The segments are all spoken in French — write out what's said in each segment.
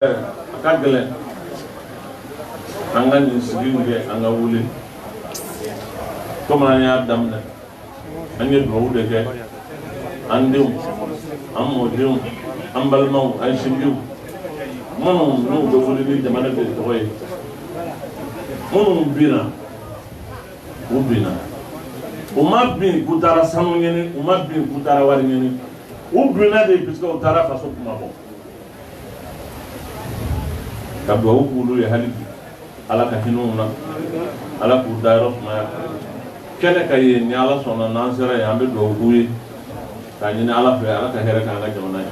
akagele anga ni siginde anga wuli koma ya damna anye do wude ke andim amodum ambalmaw ay sindiw mono no do wuli ni jamana be toy mono bina ubina umabin kutara sanu nyene umabin kutara wari nyene ubina de biska utara faso kuma bo kabwa ukulu ya hali ala ka hinuna ala ku daro ma kene kay ni ala sona nansera ya be do huyi ka ni ala fe ala ka here ka ga jamana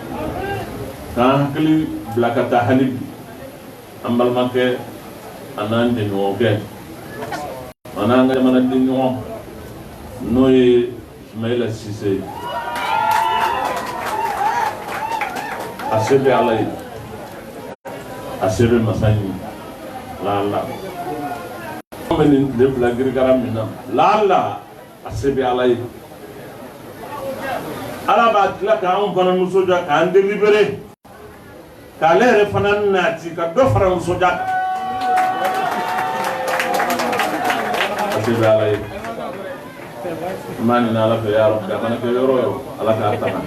ka hakli blakata hali ambal make anan de no ke mananga jamana de no noy Ismaila Cissé asebe alay asebe masani lala meni de blagir garamina lala asebe alay ala ba tla ka on bana musoja ka ande libéré ka lere fanan nati ka do fara musoja asebe alay mani na ala fe ya rabbi kana ke yoro ala ka tana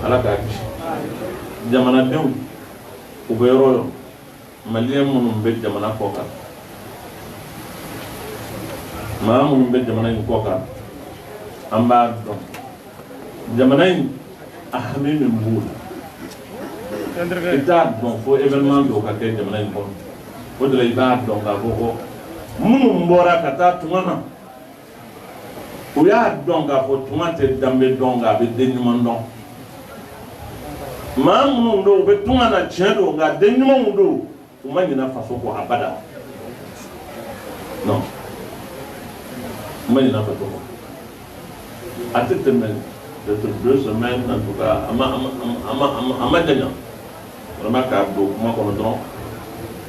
ala ka kishi jamana dew u be yoro malien munum be jamana koka ma munum be jamana ni koka amba don jamana ni ahmi min bul ita don fo événement do ka ke jamana ni kon ko de lay ba don ka ko munum bora kata tumana o ya don ga fo tumate dambe don ga be denman don ma munum do be tumana chendo ga denman do o manyina faso ko abada non manyina faso ko atete men de 2 semaines en tout cas ama danya vraiment ka do kuma ko don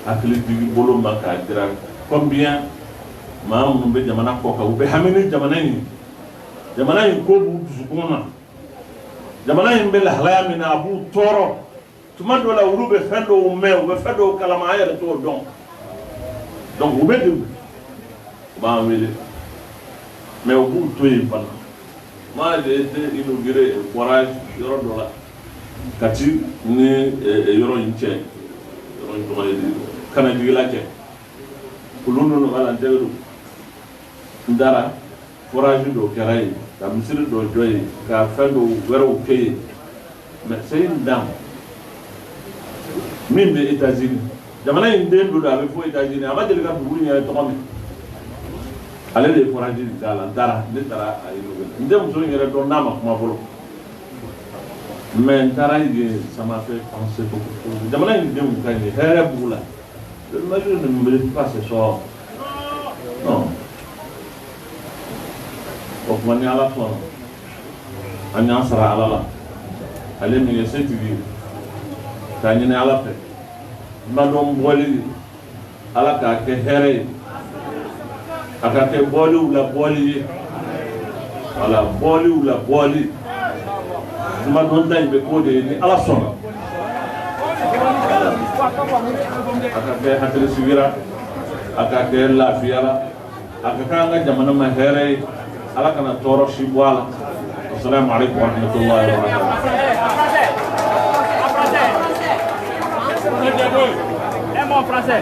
akili digi bolo ma ka dira combien ma munum be jamana ko ka o be hamini jamana ni ko bu zukuna jamana ni be la halaya mina abu toro tuma do la urube fendo me o be fendo kalama ayere to don donc ube de ba wele me o bu to yi pan ma de inauguré forage yoro do la kati ni yoro inche yoro to ma kana digila ke kulunu no ala deru ndara forage do keray ka misiri do joy ka fendo wero ke mais c'est une dame min be États-Unis jamana inde do da be fo États-Unis ama jeli ka buru ni to mi ale de forage dala dara de dara ay no ndem so ngere do nama kuma bolo mais dara yi ça m'a fait penser beaucoup jamana inde mu ka ni here bula le majeur ne me laisse pas ce soir non donc man ya la fon anya sara alala ale mi yese tivi tani ne ala fe madom boli ala ka ke here aka ke boli ula boli ala boli ula boli ma don tay be ko de ni ala son aka ke hatel sigira aka ke la fiala aka kanga jamana ma here ala kana toro shibwala. Assalamu alaikum wa rahmatullahi wa barakatuh. Un mot français.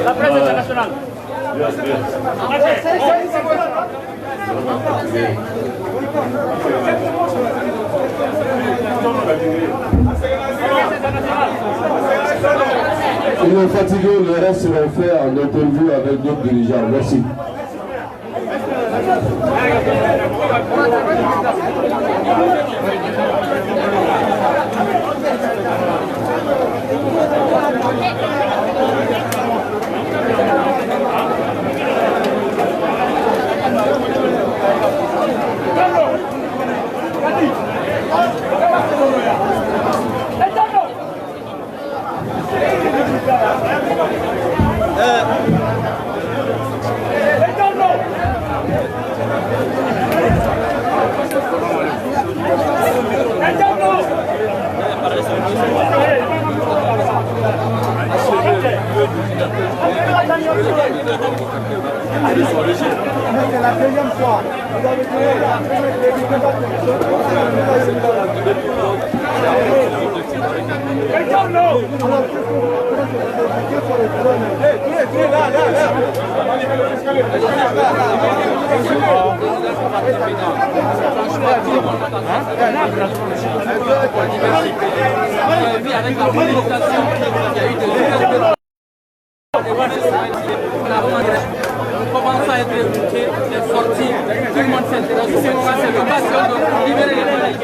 La presse internationale. Yes, yes. Ils sont fatigués, le reste seront faits en interview avec d'autres dirigeants. Merci. C'est la deuxième fois. Vous avez dit la première on commence à être écouté, c'est sorti, tout le monde s'intéresse, c'est l'occasion de libérer les malades.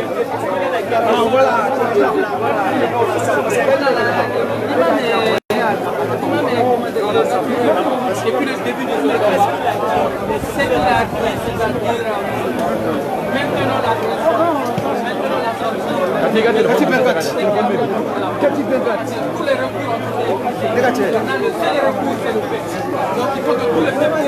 Depuis le début de l'organisation, c'est qu'il a dit, c'est-à-dire maintenant la tous les recours maintenant le seul recours c'est le fait. Donc il faut que tous les peuples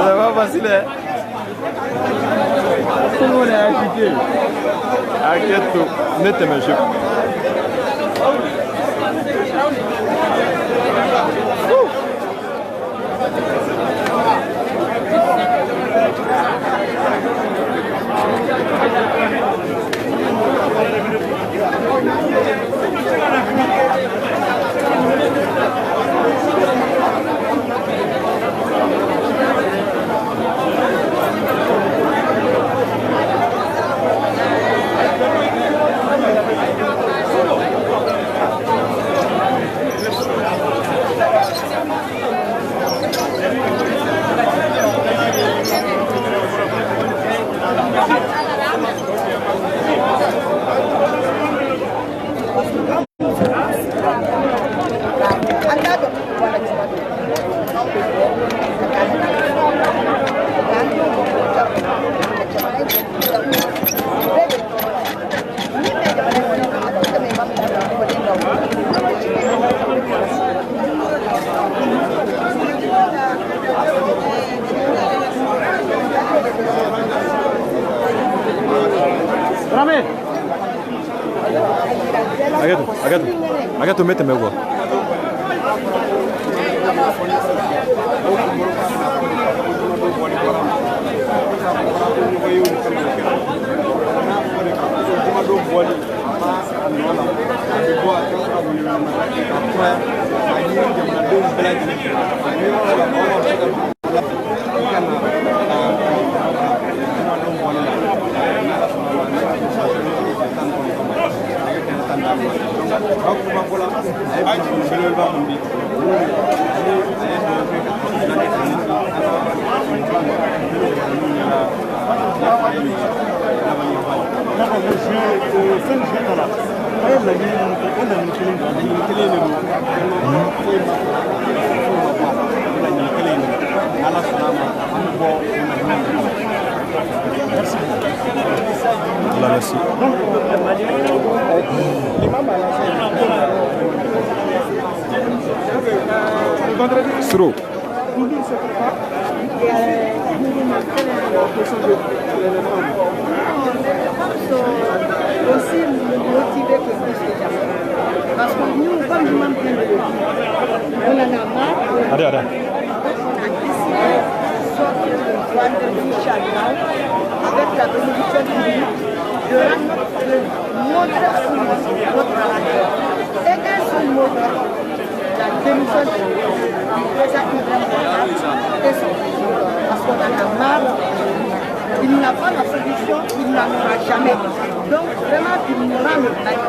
c'est pas facile. Tout le monde est agité. Inquiète-toi, nette monsieur. Agato, méteme agua. Merci. Sro. Aussi motivé que plus que jamais. Parce que nous, comme nous même bien de le dire, on en a marre. Allez. On a décidé de sortir le vendredi chagrin avec la bénédiction du ministre de montrer à tout le monde notre caractère. Et un seul mot, la démission de président Ibrahim et son président. Parce qu'on en a marre. Il n'a pas la solution, il n'en aura jamais. Donc vraiment, il nous rend le bail.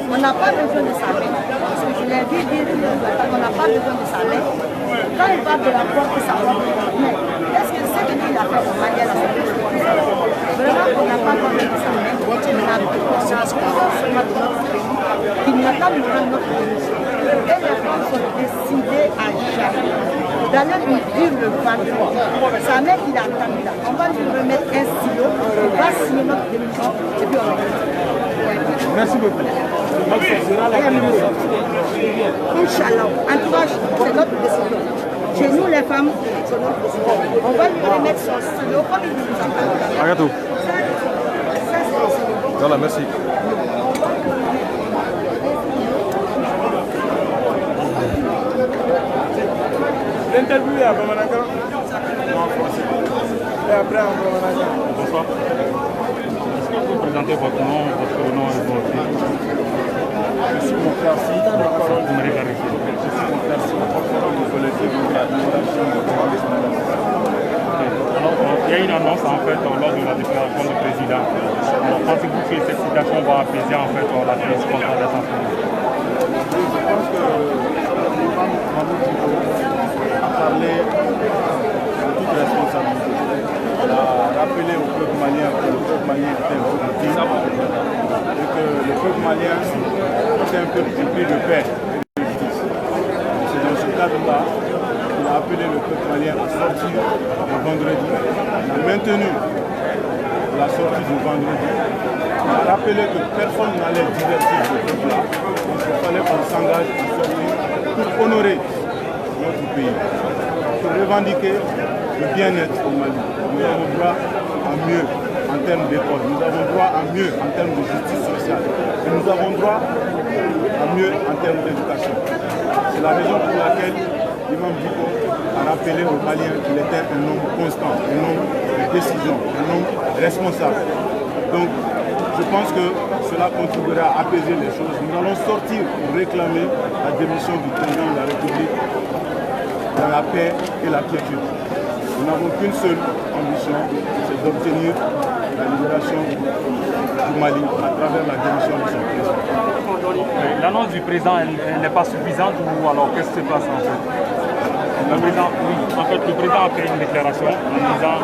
On n'a pas besoin de sa main. Parce que je l'ai dit, on n'a pas besoin de sa main. Quand il parle de la porte, ça va. Mais est-ce que ce qu'il a fait pour Manuel, vraiment, on n'a pas besoin de sa main. On a besoin seulement de notre pays. Il n'a pas besoin de notre pays. Et les femmes sont décidées à jamais d'aller lui dire le vendredi. Sa mère qui l'attend là. On va lui remettre un stylo, on va signer notre démission et puis on va. Merci beaucoup. Inch'Allah. En tout cas, c'est notre décision. Chez nous, les femmes, c'est notre décision. On va lui remettre son stylo comme il nous a dit. Agato. Ça, c'est Voilà, merci. L'interview est à Bamanaga. Non, en français. Et après en Bamanaga. Bonsoir. Est-ce que vous pouvez présenter votre nom et votre ville? Je suis mon Karsi, la parole Vous me regardez. Je suis mon Karsi, la parole du collectif de l'administration de Alors, il y a une annonce en fait lors de la déclaration du président. Alors, pensez-vous que cette citation va apaiser en fait la crise contre les enfants? Je pense que l'imam Mahmoud Diko a parlé de toute responsabilité. Il a rappelé au peuple malien que le peuple malien était un peuple digne et que le peuple malien était un peuple épris de paix et de justice. C'est dans ce cadre-là qu'il a appelé le peuple malien à sortir le vendredi. Il a maintenu la sortie du vendredi. Il a rappelé que personne n'allait divertir ce peuple-là. Il fallait qu'on s'engage à sortir pour honorer notre pays, pour revendiquer le bien-être au Mali. Nous avons droit à mieux en termes d'école, nous avons droit à mieux en termes de justice sociale, et nous avons droit à mieux en termes d'éducation. C'est la raison pour laquelle l'imam Diko a rappelé aux Maliens qu'il était un homme constant, un homme de décision, un homme responsable. Donc, je pense que cela contribuera à apaiser les choses. Nous allons sortir pour réclamer la démission du président de la République dans la paix et la quiétude. Nous n'avons qu'une seule ambition, c'est d'obtenir la libération du Mali à travers la démission de son président. L'annonce du président, elle n'est pas suffisante ou alors qu'est-ce qui se passe en fait? Le président, oui, en fait, le président a fait une déclaration en disant,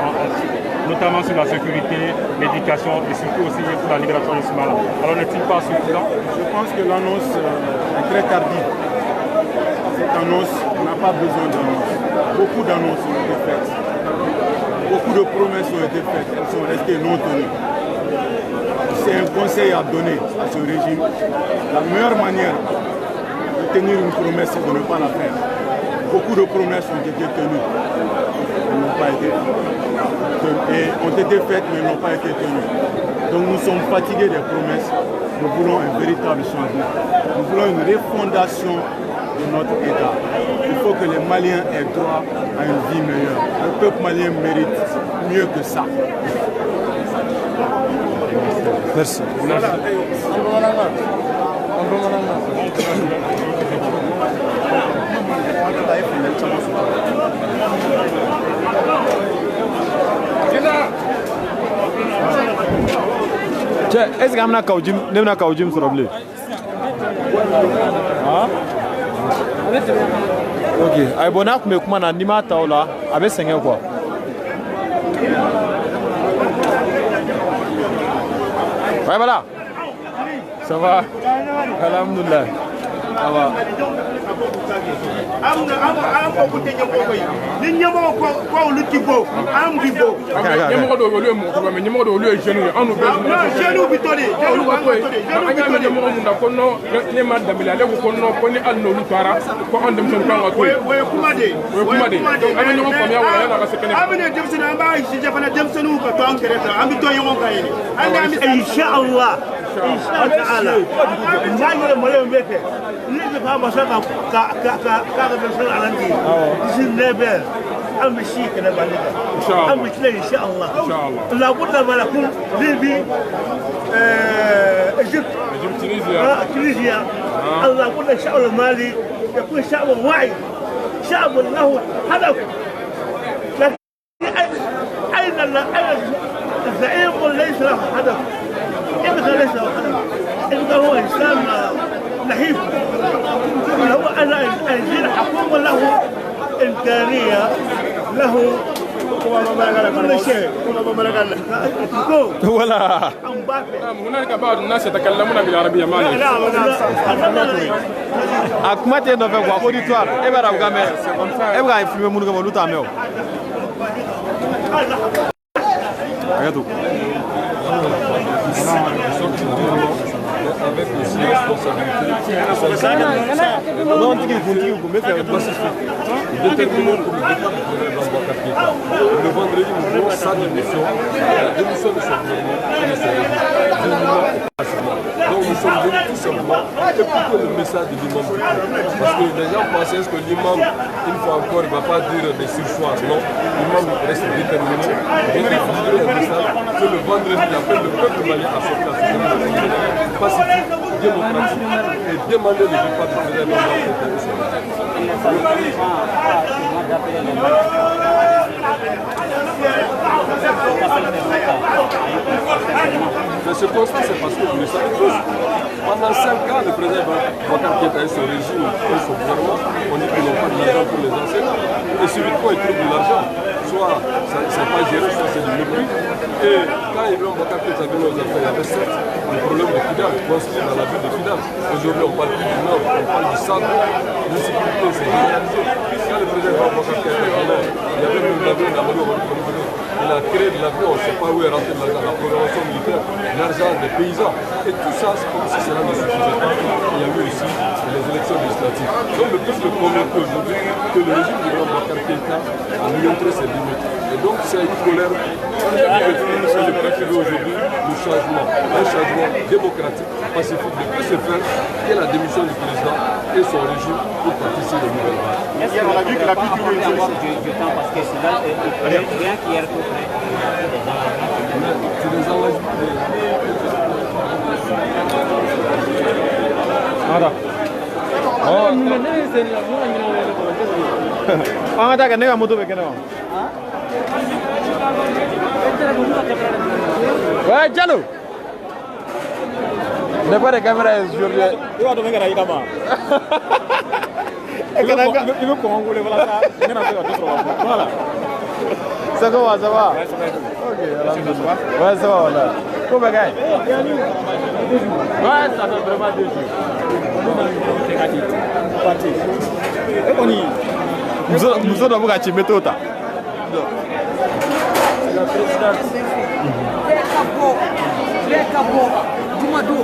notamment sur la sécurité, l'éducation et surtout aussi pour la libération de Soumala. Alors n'est-il pas suffisant? Je pense que l'annonce est très tardive. Cette annonce n'a pas besoin d'annonce. Beaucoup d'annonces ont été faites. Beaucoup de promesses ont été faites. Elles sont restées non tenues. C'est un conseil à donner à ce régime. La meilleure manière de tenir une promesse, c'est de ne pas la faire. Beaucoup de promesses ont été tenues. Elles n'ont pas été et ont été faites, mais n'ont pas été tenues. Donc nous sommes fatigués des promesses. Nous voulons un véritable changement. Nous voulons une refondation de notre État. Il faut que les Maliens aient droit à une vie meilleure. Le peuple malien mérite mieux que ça. Merci. Est-ce que je vais Kaujim sur le ok, ay bona kuma kuma na nima taula abe senge quoi. Ouais voilà. Ça va. Alhamdulillah. Ça va. تونسيا الله قلنا الشعب المالي يكون شعب واعي شعب له هدف لكن أين الزعيم ليس له هدف إذا ليس له هدف إذا هو إنسان نحيف هو أنا أنزل حكومة له إمكانية له كل شيء ولا هناك بعض الناس يتكلمون بالعربية ما ليش akuma te no fe kwa auditoire e bara ugame e bara influer munu kama luta meo agato avec les responsabilités non on dit qu'il faut mettre un pacifique le vendredi régime voit sa démission, la démission de son gouvernement et de son régime. Donc nous sommes venus tout simplement écouter le message de l'imam. Parce que les gens pensaient que l'imam, une fois encore, il ne va pas dire des sursoirs. Non, l'imam reste déterminé. Il vient de livrer un message que le vendredi, il appelle le peuple malien à sortir à ce pacifique, démocratique et demander le départ du président de Mais ce constat, c'est parce que vous le savez tous. Pendant 5 ans, le président Boubacar Keïta et son régime et son gouvernement ont dit qu'ils n'ont pas de l'argent pour les enseignants. Et subitement, ils trouvent de l'argent. Soit c'est pas géré, soit c'est du mépris. Et quand Ibrahim Boubacar Keïta venu aux affaires, il y avait certes le problème de Kidal, construit dans la ville de Kidal. Aujourd'hui, on parle plus du nord, on parle du centre. L'insécurité, c'est généralisé. Quand le président Boubacar Keïta est venu, il y avait même l'avion d'Amadou. Il a créé de l'avion, on ne sait pas où est rentré l'argent, la programmation militaire, l'argent des paysans. Et tout ça, c'est comme si cela ne suffisait pas. Il y a eu aussi les élections législatives. Donc le peuple convaincu aujourd'hui que le régime de Boubacar Keïta a montré ses limites. Et donc c'est une colère qui est préférée aujourd'hui le changement. Un changement démocratique, pacifique, de plus se faire que la démission du président et son régime pour participer au gouvernement. On a vu que la plus du temps parce que c'est rien qui est retrouvé. C'est des engagements. Ouais, Diallo. Ne pas de caméra aujourd'hui. Il va devenir Raïdama. Il veut qu'on roule, voilà ça. Il va faire d'autres. Voilà. Ça va, ça va. Ouais, ça va. Ok, ouais, ça va, voilà. Comment gars? Ouais, ça fait vraiment 2 jours. C'est gratuit. Parti. Et on y. Nous sommes d'abord à Chimetota. La présidente. Lekabo, Dumado,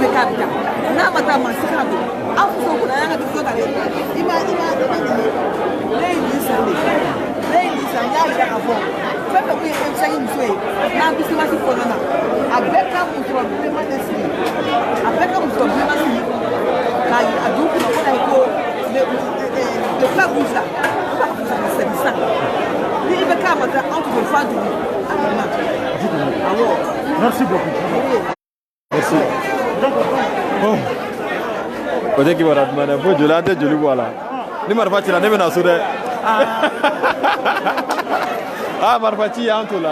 Mekabita. Namata Masikago. After what I had to go there. Ladies and Yahoo. Probably I'm saying this way. Now, this is what you call now. I bet up with your permanency. I bet up with your permanency. I do what I call the Fabusa. Il va quand même entre le fan du merci beaucoup. Merci. Peut-être qu'il va demander un peu de la tête, je le vois là. Ne m'en pas, tu l'as même dans le ah, Marfati, il y a un tout là.